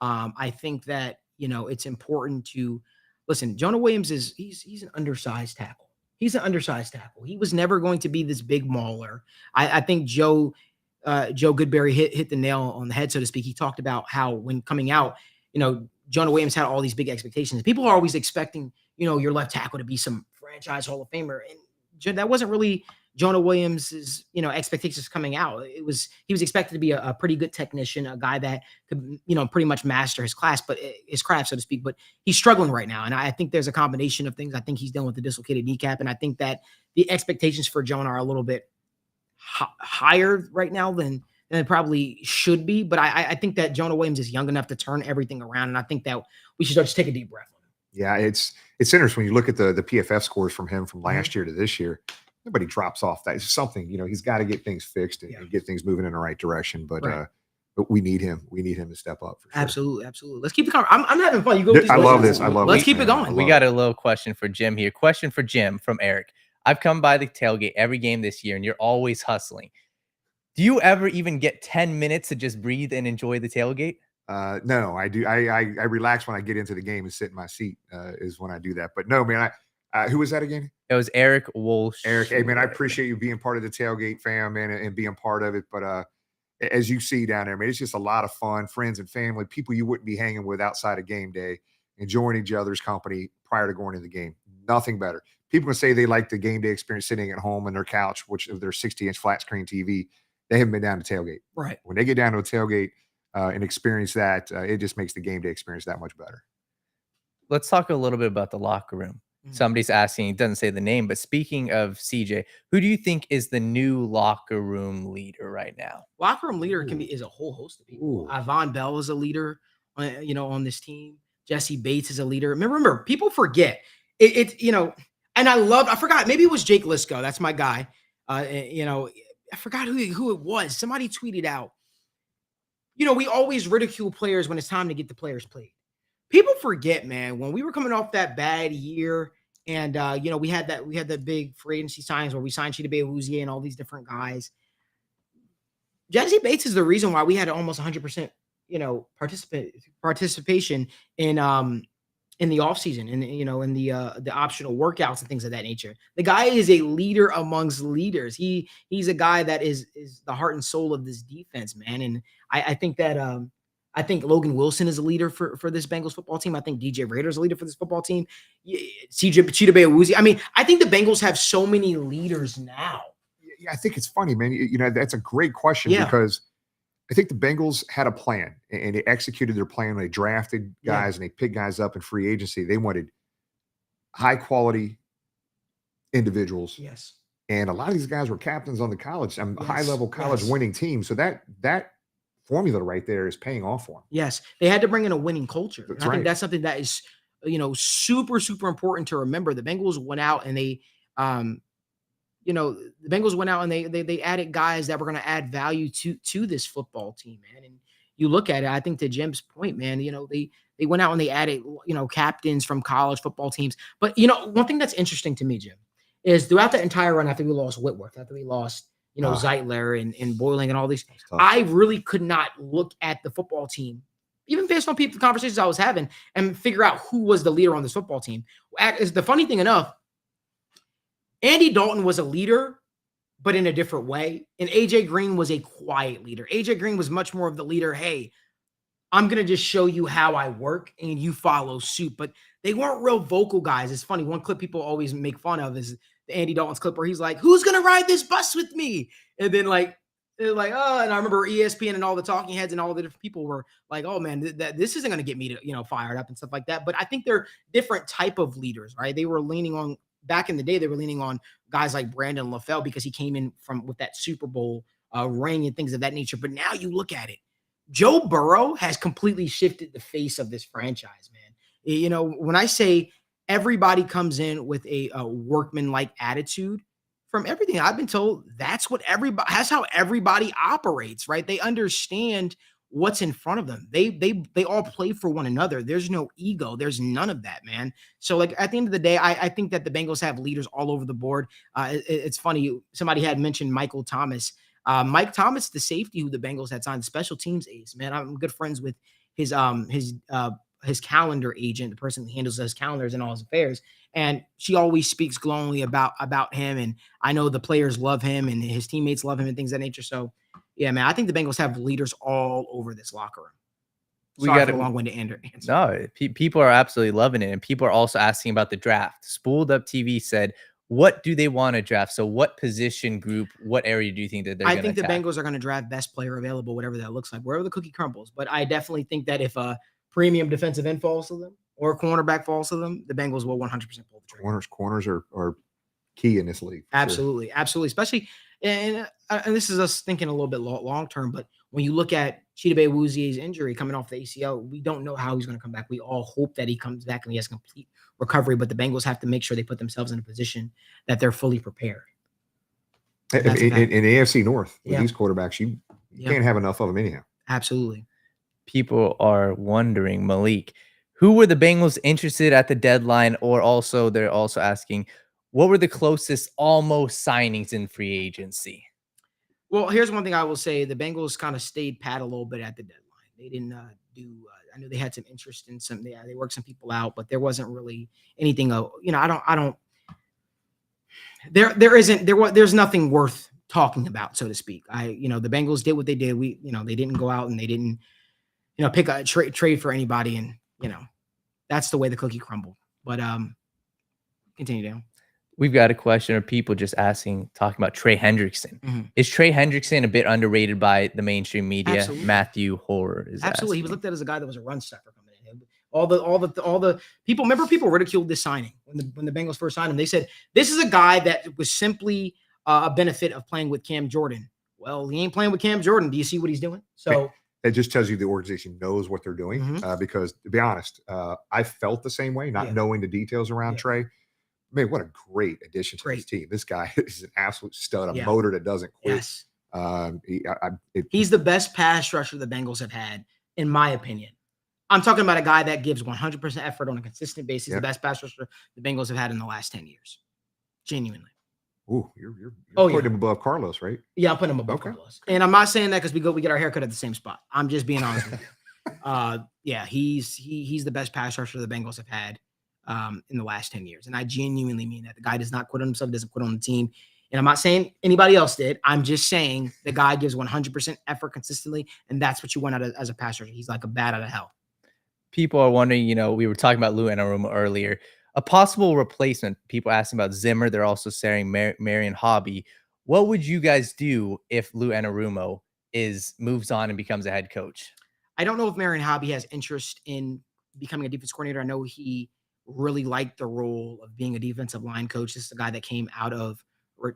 I think that, it's important to listen. Jonah Williams he's an undersized tackle. He's an undersized tackle. He was never going to be this big mauler. I think Joe Goodberry hit the nail on the head, so to speak. He talked about how when coming out, Jonah Williams had all these big expectations. People are always expecting, your left tackle to be some franchise Hall of Famer. And that wasn't really Jonah Williams's, expectations coming out. He was expected to be a pretty good technician, a guy that could, pretty much master his craft, so to speak. But he's struggling right now. And I think there's a combination of things. I think he's dealing with the dislocated kneecap. And I think that the expectations for Jonah are a little bit higher right now than it probably should be. But I think that Jonah Williams is young enough to turn everything around. And I think that we should just take a deep breath. Yeah, it's interesting when you look at the PFF scores from him from last year to this year. Nobody drops off that. It's something, he's got to get things fixed and get things moving in the right direction. But but we need him. We need him to step up for sure. Absolutely. Let's keep the conversation. I'm having fun. You go. I love this. Let's keep it going. We got a little question for Jim here. Question for Jim from Eric. I've come by the tailgate every game this year, and you're always hustling. Do you ever even get 10 minutes to just breathe and enjoy the tailgate? No, I do. I relax when I get into the game and sit in my seat is when I do that. But no, man, who was that again? It was Eric Walsh. Eric, hey, man, I appreciate you being part of the tailgate fam, man, and being part of it. But as you see down there, man, it's just a lot of fun, friends and family, people you wouldn't be hanging with outside of game day, enjoying each other's company prior to going to the game. Nothing better. People can say they like the game day experience sitting at home on their couch, which is their 60-inch flat screen TV. They haven't been down to tailgate. Right. When they get down to a tailgate and experience that, it just makes the game day experience that much better. Let's talk a little bit about the locker room. Somebody's asking, it doesn't say the name, but speaking of CJ, who do you think is the new locker room leader right now? Locker room leader is a whole host of people. Von Bell is a leader, on this team. Jesse Bates is a leader. Remember, people forget and I forgot, maybe it was Jake Lisco. That's my guy. I forgot who it was. Somebody tweeted out, we always ridicule players when it's time to get the players played. People forget, man, when we were coming off that bad year and, we had that big free agency signings where we signed Chita Bay-Houzier and all these different guys. Jesse Bates is the reason why we had almost 100%, participation in the offseason and, in the optional workouts and things of that nature. The guy is a leader amongst leaders. He's a guy that is the heart and soul of this defense, man. And I think that I think Logan Wilson is a leader for this Bengals football team. I think DJ Rader is a leader for this football team. Cheetah Bay. I mean, I think the Bengals have so many leaders now. Yeah, I think it's funny, man. You know, that's a great question because I think the Bengals had a plan and they executed their plan. They drafted guys and they picked guys up in free agency. They wanted high quality individuals. Yes. And a lot of these guys were captains on the college, high level college winning teams. So that formula right there is paying off for them. Yes. They had to bring in a winning culture. That's I think that's something that is, super, super important to remember. The Bengals went out and they, the Bengals went out and they added guys that were going to add value to this football team, man. And you look at it, I think to Jim's point, man, they went out and they added, captains from college football teams. But, one thing that's interesting to me, Jim, is throughout the entire run after we lost Whitworth, after we lost, Zeitler and Boyling and all these, I really could not look at the football team, even based on the conversations I was having, and figure out who was the leader on this football team. Is the funny thing enough, Andy Dalton was a leader, but in a different way. And AJ Green was a quiet leader. AJ Green was much more of the leader. Hey, I'm going to just show you how I work and you follow suit. But they weren't real vocal guys. It's funny. One clip people always make fun of is the Andy Dalton's clip where he's like, who's going to ride this bus with me? And then they're like, oh, and I remember ESPN and all the talking heads and all the different people were like, oh man, this isn't going to get me to, fired up and stuff like that. But I think they're different type of leaders, right? They were leaning on, back in the day, they were leaning on guys like Brandon LaFell because he came in with that Super Bowl ring and things of that nature. But now you look at it, Joe Burrow has completely shifted the face of this franchise, man. When I say everybody comes in with a workman-like attitude, from everything I've been told, that's how everybody operates, right? They understand what's in front of them. They all play for one another. There's no ego. There's none of that, man. So at the end of the day, I think that the Bengals have leaders all over the board. It's funny. Somebody had mentioned Michael Thomas. Mike Thomas, the safety who the Bengals had signed, special teams ace, man. I'm good friends with his calendar agent, the person that handles his calendars and all his affairs. And she always speaks glowingly about him. And I know the players love him and his teammates love him and things of that nature. So yeah, man, I think the Bengals have leaders all over this locker room. We got a long-winded answer. No, people are absolutely loving it. And people are also asking about the draft. Spooled Up TV said, what do they want to draft? So what position group, what area do you think that they're going to I think the Bengals are going to draft best player available, whatever that looks like, wherever the cookie crumbles. But I definitely think that if a premium defensive end falls to them or a cornerback falls to them, the Bengals will 100% pull the trigger. Corners are key in this league. Absolutely. Sure. Absolutely. Especially, and this is us thinking a little bit long-term, but when you look at Cheetah Bay Wuzie's injury coming off the ACL, we don't know how he's going to come back. We all hope that he comes back and he has complete recovery, but the Bengals have to make sure they put themselves in a position that they're fully prepared. In AFC North, with these quarterbacks, you can't have enough of them anyhow. Absolutely. People are wondering, Malik, who were the Bengals interested at the deadline? Or also, they're also asking, what were the closest almost signings in free agency? Well, here's one thing I will say. The Bengals kind of stayed pat a little bit at the deadline. They didn't I know they had some interest in some, they worked some people out, but there wasn't really anything, there's nothing worth talking about, so to speak. The Bengals did what they did. They didn't go out and they didn't, pick a trade for anybody. And, that's the way the cookie crumbled. But continue down. We've got a question of people just talking about Trey Hendrickson. Mm-hmm. Is Trey Hendrickson a bit underrated by the mainstream media? Absolutely. Matthew Horror is absolutely. Asking. He was looked at as a guy that was a run stuffer coming in. All the people, remember, people ridiculed this signing when the Bengals first signed him. They said this is a guy that was simply a benefit of playing with Cam Jordan. Well, he ain't playing with Cam Jordan. Do you see what he's doing? So it just tells you the organization knows what they're doing. Mm-hmm. Because to be honest, I felt the same way, not knowing the details around Trey. Man, what a great addition to this team. This guy is an absolute stud, a motor that doesn't quit. Yes. He's the best pass rusher the Bengals have had, in my opinion. I'm talking about a guy that gives 100% effort on a consistent basis, the best pass rusher the Bengals have had in the last 10 years. Genuinely. Ooh, you're putting him above Carlos, right? Yeah, I'm putting him above Carlos. And I'm not saying that because we get our haircut at the same spot. I'm just being honest with you. He's the best pass rusher the Bengals have had in the last 10 years. And I genuinely mean that. The guy does not quit on himself, doesn't quit on the team. And I'm not saying anybody else did. I'm just saying the guy gives 100% effort consistently, and that's what you want out of, as a pass rusher. He's like a bat out of hell. People are wondering, we were talking about Lou Anarumo earlier. A possible replacement. People asking about Zimmer. They're also saying Marion Hobby. What would you guys do if Lou Anarumo moves on and becomes a head coach? I don't know if Marion Hobby has interest in becoming a defense coordinator. I know he really liked the role of being a defensive line coach. This is a guy that came out of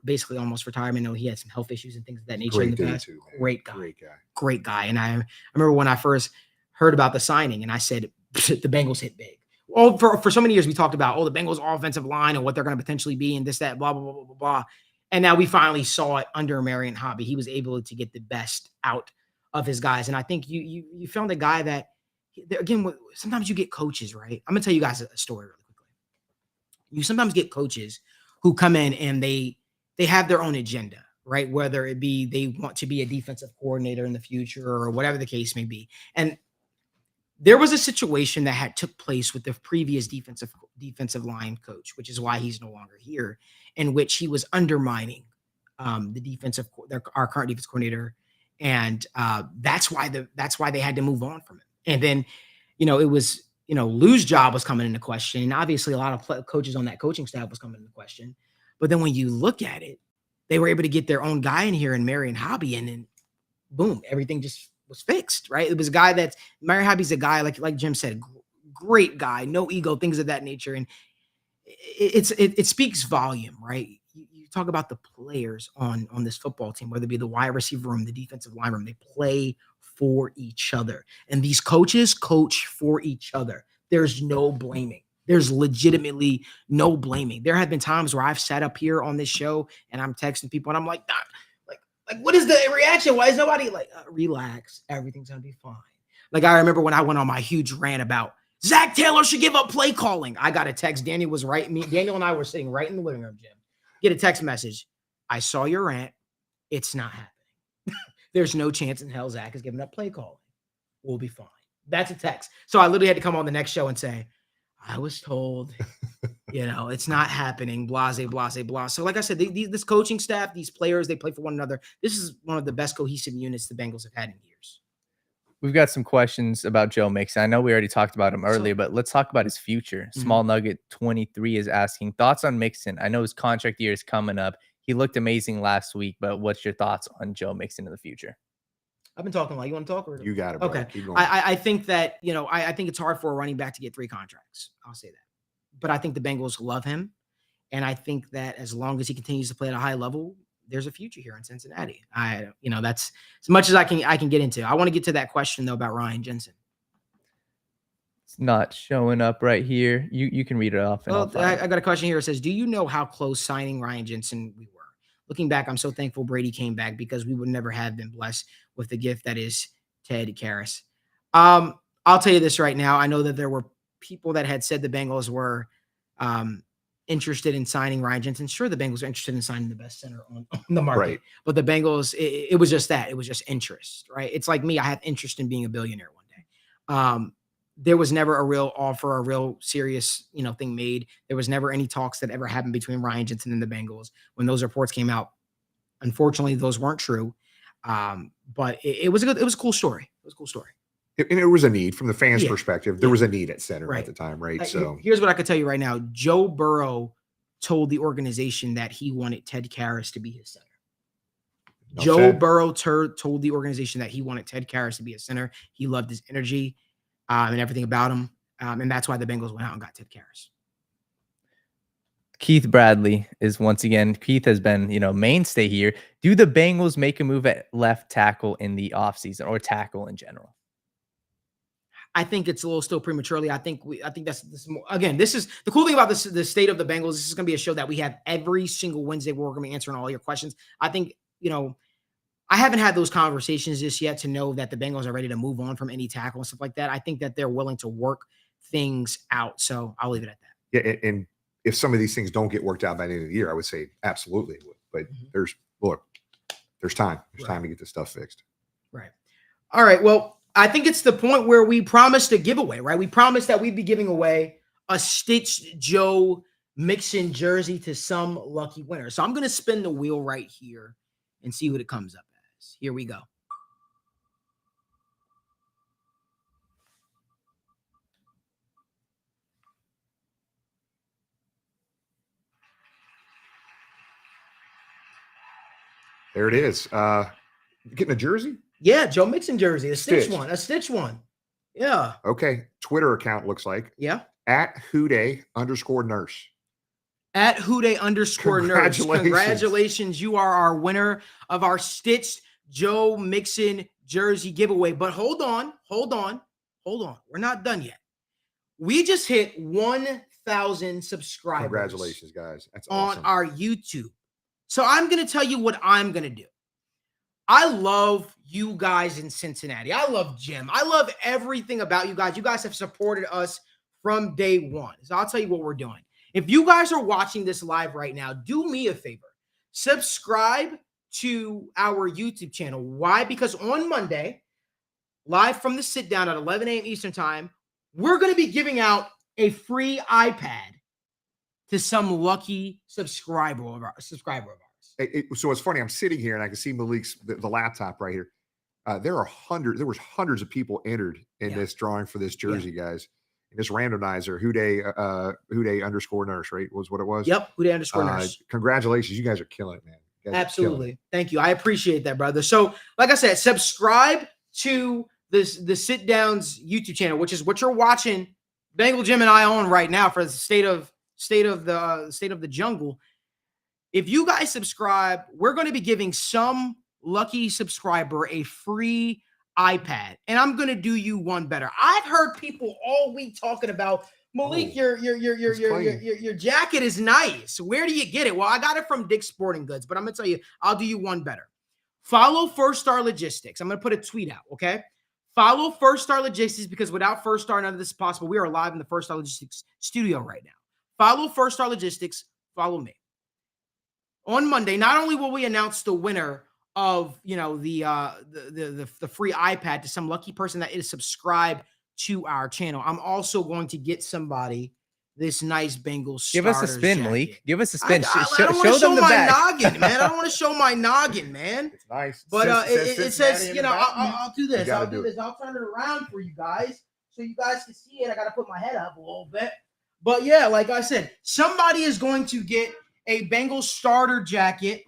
basically almost retirement. I know he had some health issues and things of that nature in the past. Too, Great guy. And I remember when I first heard about the signing and I said, the Bengals hit big. Well, for so many years, we talked about, the Bengals offensive line and what they're going to potentially be and this, that, blah, blah, blah, blah, blah, blah. And now we finally saw it under Marion Hobby. He was able to get the best out of his guys. And I think you found a guy that, again, sometimes you get coaches, right? I'm going to tell you guys a story really quickly. You sometimes get coaches who come in and they have their own agenda, right? Whether it be they want to be a defensive coordinator in the future or whatever the case may be. And there was a situation that had took place with the previous defensive line coach, which is why he's no longer here, in which he was undermining our current defense coordinator. And that's why they had to move on from him. And then, it was, Lou's job was coming into question. And obviously a lot of coaches on that coaching staff was coming into question. But then when you look at it, they were able to get their own guy in here in Marion Hobby. And then boom, everything just was fixed, right? It was a guy Marion Hobby's a guy, like Jim said, great guy, no ego, things of that nature. And it speaks volume, right? You talk about the players on this football team, whether it be the wide receiver room, the defensive line room, they play for each other. And these coaches coach for each other. There's no blaming. There's legitimately no blaming. There have been times where I've sat up here on this show and I'm texting people and I'm like, what is the reaction? Why is nobody relax? Everything's going to be fine. Like I remember when I went on my huge rant about Zach Taylor should give up play calling. I got a text. Daniel and I were sitting right in the living room, Jim. Get a text message. I saw your rant. It's not happening. There's no chance in hell Zach is giving up play calling. We'll be fine. That's a text. So I literally had to come on the next show and say, I was told, it's not happening, blase, blase, blah. So like I said, this coaching staff, these players, they play for one another. This is one of the best cohesive units the Bengals have had in years. We've got some questions about Joe Mixon. I know we already talked about him earlier, but let's talk about his future. Small Nugget 23 is asking, thoughts on Mixon? I know his contract year is coming up. He looked amazing last week, but what's your thoughts on Joe Mixon in the future? I've been talking a lot. You want to talk? Or you got it, bro. Okay. Keep going. I think that, I think it's hard for a running back to get 3 contracts. I'll say that. But I think the Bengals love him. And I think that as long as he continues to play at a high level, there's a future here in Cincinnati. That's as much as I can get into. I want to get to that question though about Ryan Jensen. It's not showing up right here. You can read it off. And I got a question here. It says, do you know how close signing Ryan Jensen we were? Looking back, I'm so thankful Brady came back because we would never have been blessed with the gift that is Ted Karras. I'll tell you this right now. I know that there were people that had said the Bengals were interested in signing Ryan Jensen. Sure, the Bengals are interested in signing the best center on the market. Right. But the Bengals, it was just that. It was just interest, right? It's like me. I have interest in being a billionaire one day. There was never a real offer, a real serious, thing made. There was never any talks that ever happened between Ryan Jensen and the Bengals. When those reports came out, unfortunately, those weren't true. But it was a cool story. It was a cool story. And it was a need from the fans' perspective. There was a need at center at the time, right? So here's what I could tell you right now. Joe Burrow told the organization that he wanted Ted Karras to be his center. Joe Burrow told the organization that he wanted Ted Karras to be his center. He loved his energy and everything about him. And that's why the Bengals went out and got Ted Karras. Keith Bradley is once again, Keith has been, mainstay here. Do the Bengals make a move at left tackle in the offseason or tackle in general? I think it's a little still prematurely. I think that's again, this is the cool thing about this, the state of the Bengals. This is going to be a show that we have every single Wednesday where we're going to be answering all your questions. I think, I haven't had those conversations just yet to know that the Bengals are ready to move on from any tackle and stuff like that. I think that they're willing to work things out. So I'll leave it at that. Yeah. And if some of these things don't get worked out by the end of the year, I would say absolutely it would. But there's time. There's time to get this stuff fixed. Right. All right. Well, I think it's the point where we promised a giveaway, right? We promised that we'd be giving away a Stitched Joe Mixon jersey to some lucky winner. So I'm going to spin the wheel right here and see what it comes up as. Here we go. There it is. Getting a jersey? Yeah, Joe Mixon jersey, a stitch Stitched. one, a stitch one. Yeah. Okay. Twitter account looks like Yeah. at @Houday_nurse. At @Houday_nurse. Congratulations. Congratulations. You are our winner of our Stitched Joe Mixon jersey giveaway. But hold on. We're not done yet. We just hit 1,000 subscribers. Congratulations, guys. That's on awesome. our YouTube. So I'm going to tell you what I'm going to do. I love you guys in Cincinnati. I love Jim. I love everything about you guys. You guys have supported us from day one. So I'll tell you what we're doing. If you guys are watching this live right now, do me a favor. Subscribe to our YouTube channel. Why? Because on Monday, live from the sit down at 11 a.m. Eastern time, we're going to be giving out a free iPad to some lucky subscriber of ours. So it's funny. I'm sitting here and I can see Malik's the laptop right here. There was hundreds of people entered in this drawing for this jersey, guys. And this randomizer, Houday_nurse, right? Was what it was. Yep, Houday_nurse. Congratulations, you guys are killing it, man. Absolutely, thank you. I appreciate that, brother. So, like I said, subscribe to the Sit Downs YouTube channel, which is what you're watching Bengal Jim and I on right now for the state of the jungle. If you guys subscribe, we're going to be giving some lucky subscriber a free iPad, and I'm going to do you one better. I've heard people all week talking about, Malik, your jacket is nice. Where do you get it? Well, I got it from Dick's Sporting Goods, but I'm going to tell you, I'll do you one better. Follow First Star Logistics. I'm going to put a tweet out, okay? Follow First Star Logistics, because without First Star, none of this is possible. We are live in the First Star Logistics studio right now. Follow First Star Logistics. Follow me. On Monday, not only will we announce the winner of the free iPad to some lucky person that is subscribed to our channel, I'm also going to get somebody this nice Bengals. Give us a spin, jacket. Malik. Give us a spin. I don't want to show my noggin, man. I don't want to show my noggin, man. It's nice. But it says, I'll do this. I'll do this. I'll turn it around for you guys so you guys can see it. I got to put my head up a little bit. But yeah, like I said, somebody is going to get a Bengals starter jacket.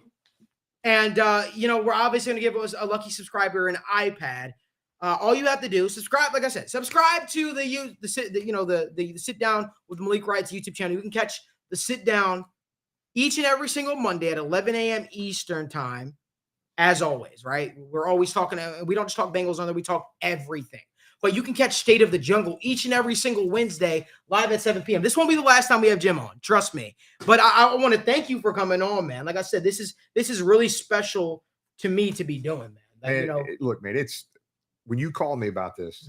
And, we're obviously going to give us a lucky subscriber an iPad. All you have to do, subscribe, like I said, subscribe to the Sit Down with Malik Wright's YouTube channel. You can catch the Sit Down each and every single Monday at 11 a.m. Eastern time, as always, right? We're always talking, we don't just talk Bengals on there, we talk everything. But you can catch State of the Jungle each and every single Wednesday live at 7 p.m. This won't be the last time we have Jim on, trust me. But I want to thank you for coming on, man. Like I said, this is really special to me to be doing, man. Like, look, man, it's when you called me about this,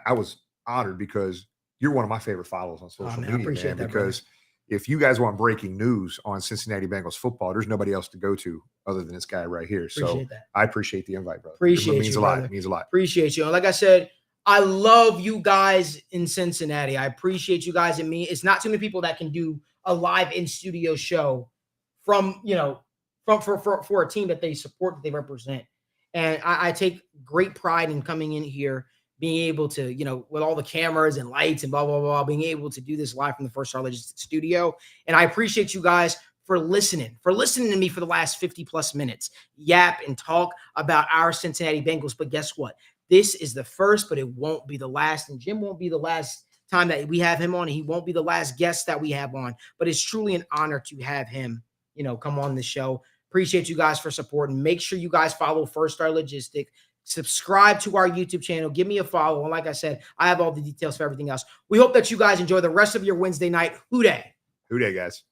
I was honored because you're one of my favorite followers on social media, I appreciate that, because if you guys want breaking news on Cincinnati Bengals football, there's nobody else to go to other than this guy right here. So I appreciate the invite, brother. Appreciate it means you, a lot. brother. It means a lot. Appreciate you. And like I said, I love you guys in Cincinnati. I appreciate you guys. And me, it's not too many people that can do a live in studio show from for a team that they support, that they represent. And I take great pride in coming in here, being able to, with all the cameras and lights and blah, blah, blah, being able to do this live from the First Star Logistics studio. And I appreciate you guys for listening to me for the last 50 plus minutes, yap and talk about our Cincinnati Bengals. But guess what? This is the first, but it won't be the last. And Jim won't be the last time that we have him on. And he won't be the last guest that we have on. But it's truly an honor to have him, come on the show. Appreciate you guys for supporting. Make sure you guys follow First Star Logistics. Subscribe to our YouTube channel. Give me a follow. And like I said, I have all the details for everything else. We hope that you guys enjoy the rest of your Wednesday night. Houday. Houday, guys.